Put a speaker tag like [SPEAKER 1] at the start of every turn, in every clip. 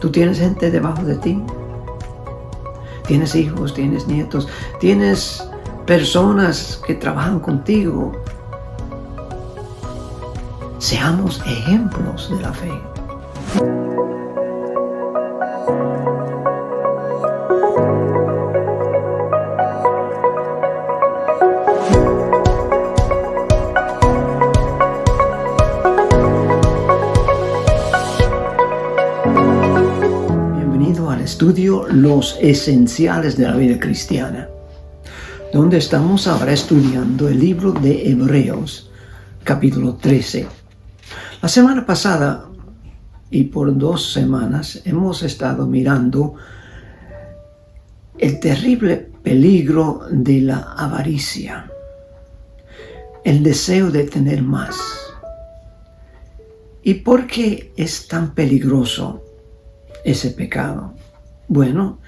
[SPEAKER 1] Tú tienes gente debajo de ti. Tienes hijos, tienes nietos, tienes personas que trabajan contigo. Seamos ejemplos de la fe. Bienvenido al estudio Los Esenciales de la Vida Cristiana, donde estamos ahora estudiando el libro de Hebreos, capítulo 13. La semana pasada y por 2 semanas hemos estado mirando el terrible peligro de la avaricia, el deseo de tener más. ¿Y por qué es tan peligroso ese pecado? Bueno,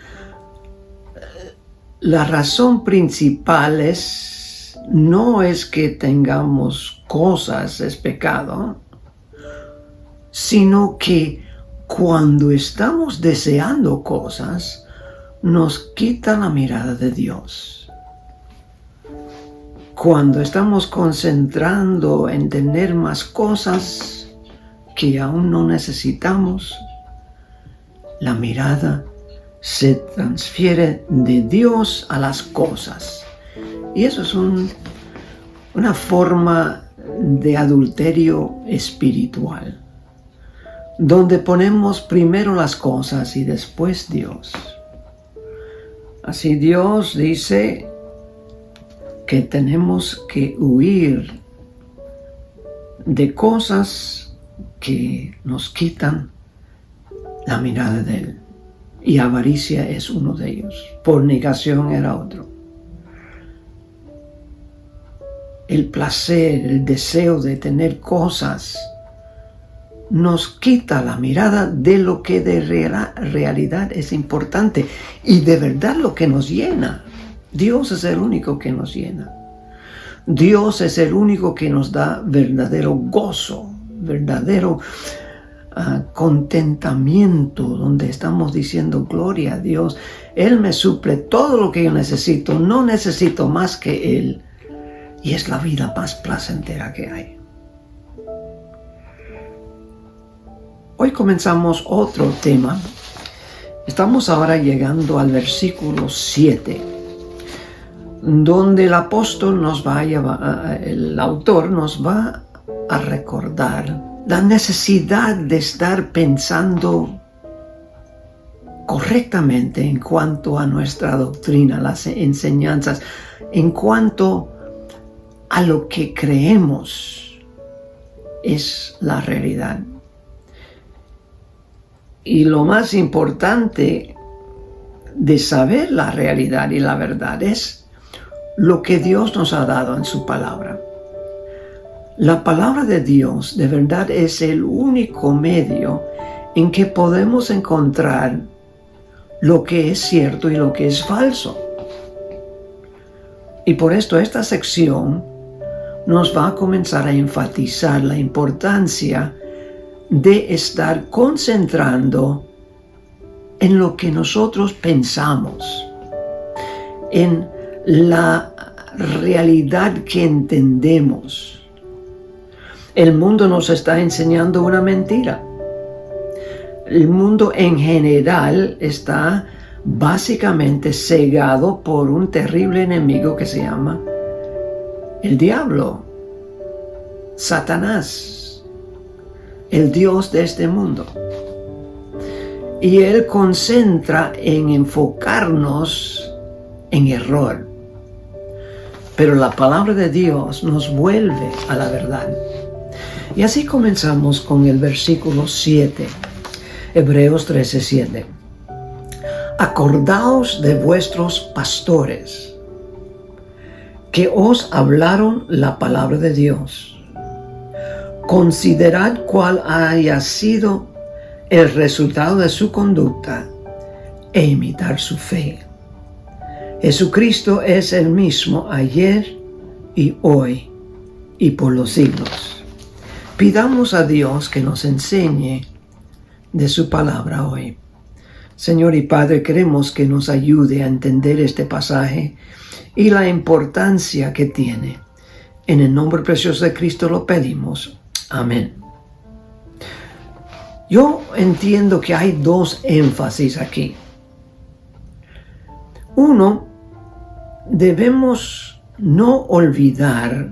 [SPEAKER 1] la razón principal no es que tengamos cosas, es pecado, sino que cuando estamos deseando cosas, nos quita la mirada de Dios. Cuando estamos concentrando en tener más cosas que aún no necesitamos, la mirada se transfiere de Dios a las cosas. Y eso es una forma de adulterio espiritual, donde ponemos primero las cosas y después Dios. Así Dios dice que tenemos que huir de cosas que nos quitan la mirada de Él. Y avaricia es uno de ellos. Fornicación era otro. El placer, el deseo de tener cosas nos quita la mirada de lo que de realidad es importante y de verdad lo que nos llena. Dios es el único que nos llena. Dios es el único que nos da verdadero gozo, verdadero contentamiento, donde estamos diciendo gloria a Dios. Él me suple todo lo que yo necesito, no necesito más que Él. Y es la vida más placentera que hay. Hoy comenzamos otro tema. Estamos ahora llegando al versículo 7, donde el apóstol el autor nos va a recordar la necesidad de estar pensando correctamente en cuanto a nuestra doctrina, las enseñanzas, en cuanto a lo que creemos es la realidad. Y lo más importante de saber la realidad y la verdad es lo que Dios nos ha dado en su palabra. La palabra de Dios de verdad es el único medio en que podemos encontrar lo que es cierto y lo que es falso. Y por esto esta sección nos va a comenzar a enfatizar la importancia de estar concentrando en lo que nosotros pensamos, en la realidad que entendemos. El mundo nos está enseñando una mentira. El mundo en general está básicamente cegado por un terrible enemigo que se llama el diablo, Satanás, el Dios de este mundo. Y él concentra en enfocarnos en error. Pero la palabra de Dios nos vuelve a la verdad. Y así comenzamos con el versículo 7, Hebreos 13:7. Acordaos de vuestros pastores, que os hablaron la palabra de Dios. Considerad cuál haya sido el resultado de su conducta e imitar su fe. Jesucristo es el mismo ayer y hoy y por los siglos. Pidamos a Dios que nos enseñe de su palabra hoy. Señor y Padre, queremos que nos ayude a entender este pasaje y la importancia que tiene. En el nombre precioso de Cristo lo pedimos. Amén. Yo entiendo que hay dos énfasis aquí. Uno, debemos no olvidar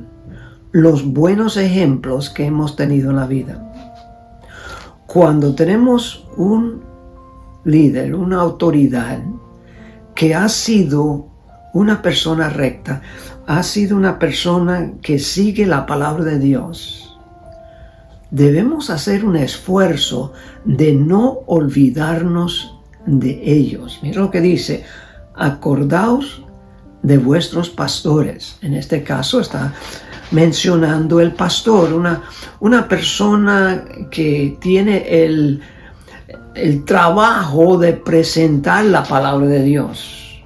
[SPEAKER 1] los buenos ejemplos que hemos tenido en la vida. Cuando tenemos un líder, una autoridad que ha sido una persona recta, ha sido una persona que sigue la palabra de Dios, debemos hacer un esfuerzo de no olvidarnos de ellos. Mira lo que dice: acordaos de vuestros pastores. En este caso está mencionando el pastor, una persona que tiene el trabajo de presentar la palabra de Dios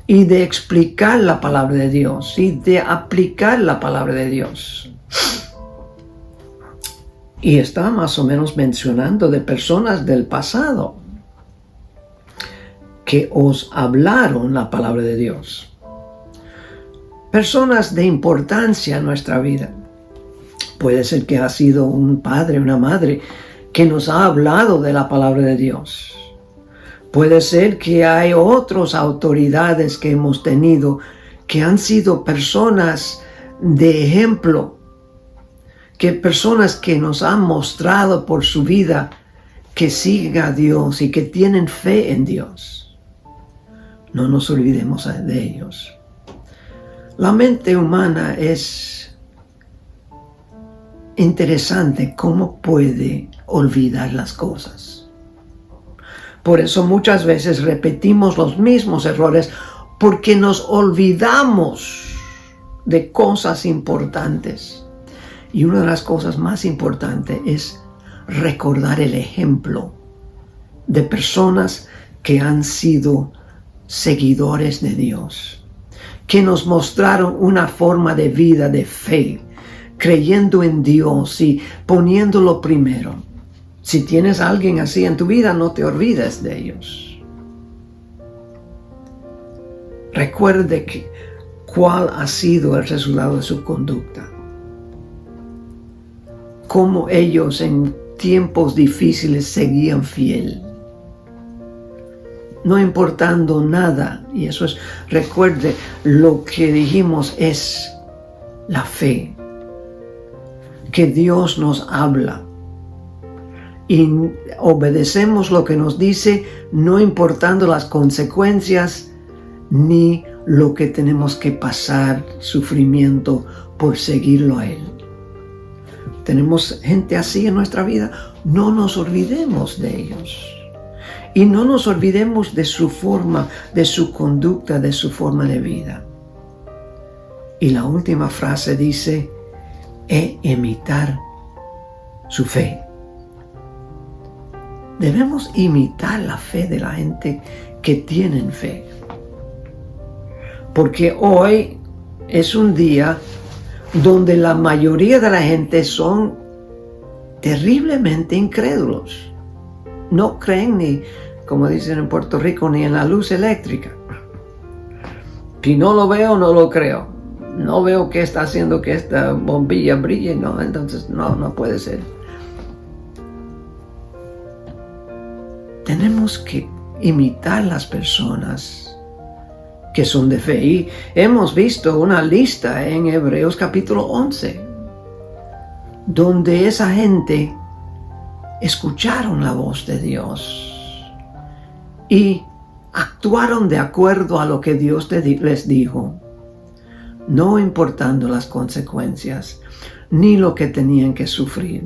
[SPEAKER 1] y de explicar la palabra de Dios y de aplicar la palabra de Dios. Y está más o menos mencionando de personas del pasado que os hablaron la palabra de Dios. Personas de importancia en nuestra vida. Puede ser que ha sido un padre, una madre que nos ha hablado de la palabra de Dios. Puede ser que hay otras autoridades que hemos tenido que han sido personas de ejemplo, que personas que nos han mostrado por su vida que siguen a Dios y que tienen fe en Dios. No nos olvidemos de ellos. La mente humana es interesante cómo puede olvidar las cosas. Por eso muchas veces repetimos los mismos errores porque nos olvidamos de cosas importantes. Y una de las cosas más importantes es recordar el ejemplo de personas que han sido seguidores de Dios, que nos mostraron una forma de vida de fe, creyendo en Dios y poniéndolo primero. Si tienes a alguien así en tu vida, no te olvides de ellos. Recuerde cuál ha sido el resultado de su conducta. Cómo ellos en tiempos difíciles seguían fiel. No importando nada. Y eso es, recuerde, lo que dijimos es la fe. Que Dios nos habla. Y obedecemos lo que nos dice, no importando las consecuencias ni lo que tenemos que pasar, sufrimiento, por seguirlo a Él. Tenemos gente así en nuestra vida, no nos olvidemos de ellos. Y no nos olvidemos de su forma, de su conducta, de su forma de vida. Y la última frase dice, imitar su fe. Debemos imitar la fe de la gente que tienen fe. Porque hoy es un día donde la mayoría de la gente son terriblemente incrédulos. No creen ni, como dicen en Puerto Rico, ni en la luz eléctrica. Si no lo veo, no lo creo. No veo qué está haciendo que esta bombilla brille, no, entonces no puede ser. Tenemos que imitar las personas que son de fe. Y hemos visto una lista en Hebreos capítulo 11, donde esa gente escucharon la voz de Dios y actuaron de acuerdo a lo que Dios les dijo, no importando las consecuencias ni lo que tenían que sufrir.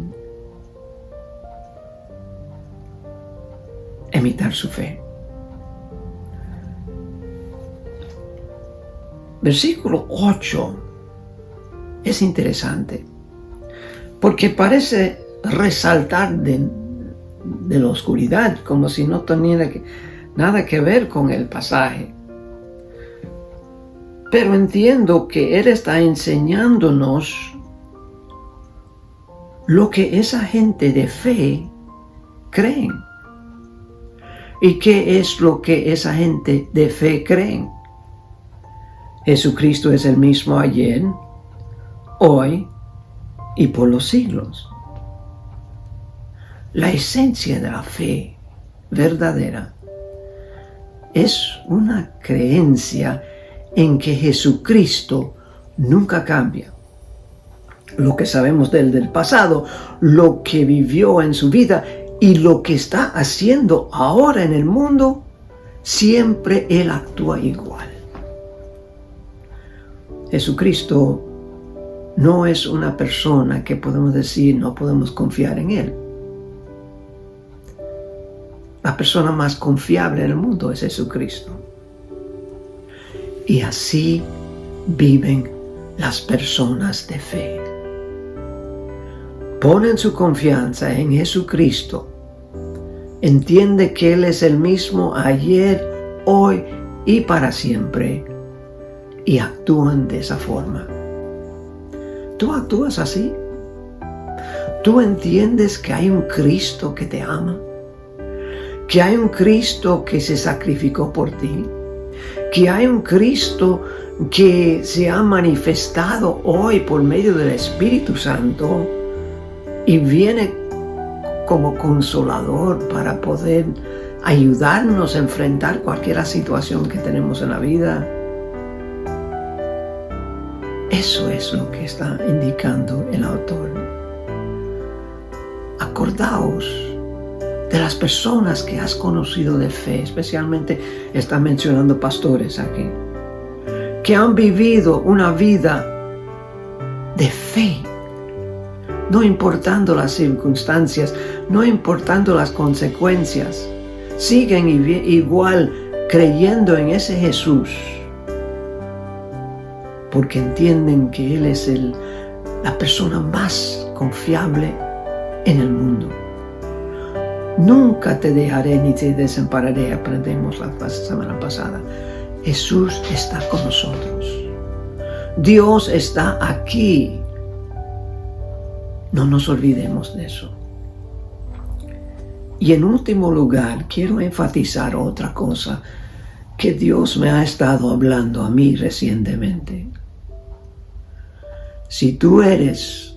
[SPEAKER 1] Imitar su fe. Versículo 8 es interesante porque parece resaltar de la oscuridad, como si no tuviera nada que ver con el pasaje. Pero entiendo que Él está enseñándonos lo que esa gente de fe creen. ¿Y qué es lo que esa gente de fe creen? Jesucristo es el mismo ayer, hoy y por los siglos. La esencia de la fe verdadera es una creencia en que Jesucristo nunca cambia. Lo que sabemos de él del pasado, lo que vivió en su vida y lo que está haciendo ahora en el mundo, siempre él actúa igual. Jesucristo no es una persona que podemos decir no podemos confiar en él. La persona más confiable en el mundo es Jesucristo. Y así viven las personas de fe. Ponen su confianza en Jesucristo. Entiende que Él es el mismo ayer, hoy y para siempre. Y actúan de esa forma. ¿Tú actúas así? ¿Tú entiendes que hay un Cristo que te ama? ¿Que hay un Cristo que se sacrificó por ti? ¿Que hay un Cristo que se ha manifestado hoy por medio del Espíritu Santo y viene como consolador para poder ayudarnos a enfrentar cualquier situación que tenemos en la vida? Eso es lo que está indicando el autor. Acordaos de las personas que has conocido de fe, especialmente está mencionando pastores aquí, que han vivido una vida de fe, no importando las circunstancias, no importando las consecuencias, siguen igual creyendo en ese Jesús, porque entienden que Él es la persona más confiable en el mundo. Nunca te dejaré ni te desampararé, aprendemos la semana pasada. Jesús está con nosotros. Dios está aquí. No nos olvidemos de eso. Y en último lugar, quiero enfatizar otra cosa que Dios me ha estado hablando a mí recientemente. Si tú eres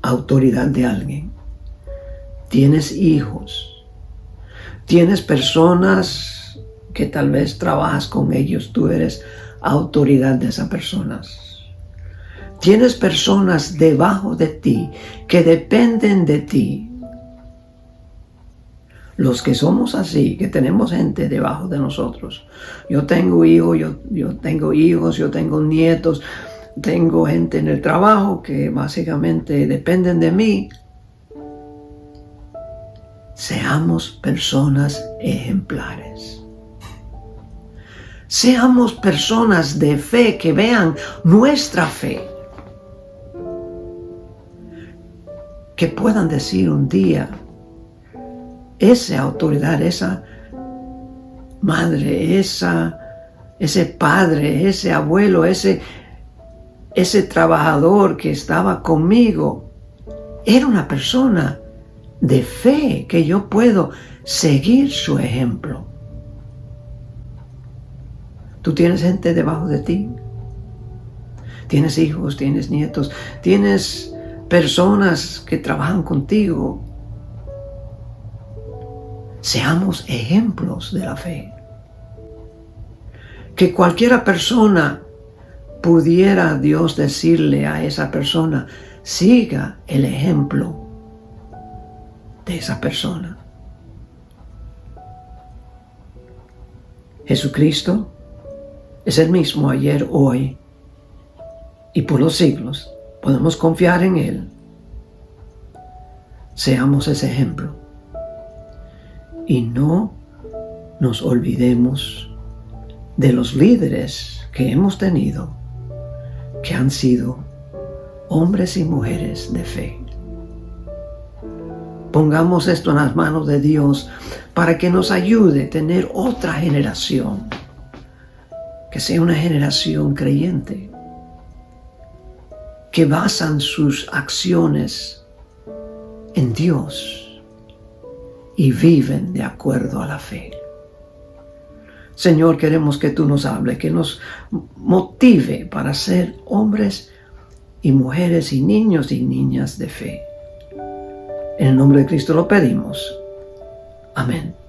[SPEAKER 1] autoridad de alguien, tienes hijos, tienes personas que tal vez trabajas con ellos, tú eres autoridad de esas personas. Tienes personas debajo de ti que dependen de ti. Los que somos así, que tenemos gente debajo de nosotros. Yo tengo hijos, yo tengo nietos, tengo gente en el trabajo que básicamente dependen de mí. Seamos personas ejemplares. Seamos personas de fe que vean nuestra fe. Que puedan decir un día, esa autoridad, esa madre, ese padre, ese abuelo, ese trabajador que estaba conmigo, era una persona de fe que yo puedo seguir su ejemplo. Tú tienes gente debajo de ti. Tienes hijos, tienes nietos, tienes personas que trabajan contigo. Seamos ejemplos de la fe. Que cualquier persona pudiera Dios decirle a esa persona, siga el ejemplo de esa persona. Jesucristo es el mismo ayer, hoy y por los siglos. Podemos confiar en Él. Seamos ese ejemplo. Y no nos olvidemos de los líderes que hemos tenido, que han sido hombres y mujeres de fe. Pongamos esto en las manos de Dios para que nos ayude a tener otra generación, que sea una generación creyente, que basan sus acciones en Dios y viven de acuerdo a la fe. Señor, queremos que tú nos hables, que nos motive para ser hombres y mujeres y niños y niñas de fe. En el nombre de Cristo lo pedimos. Amén.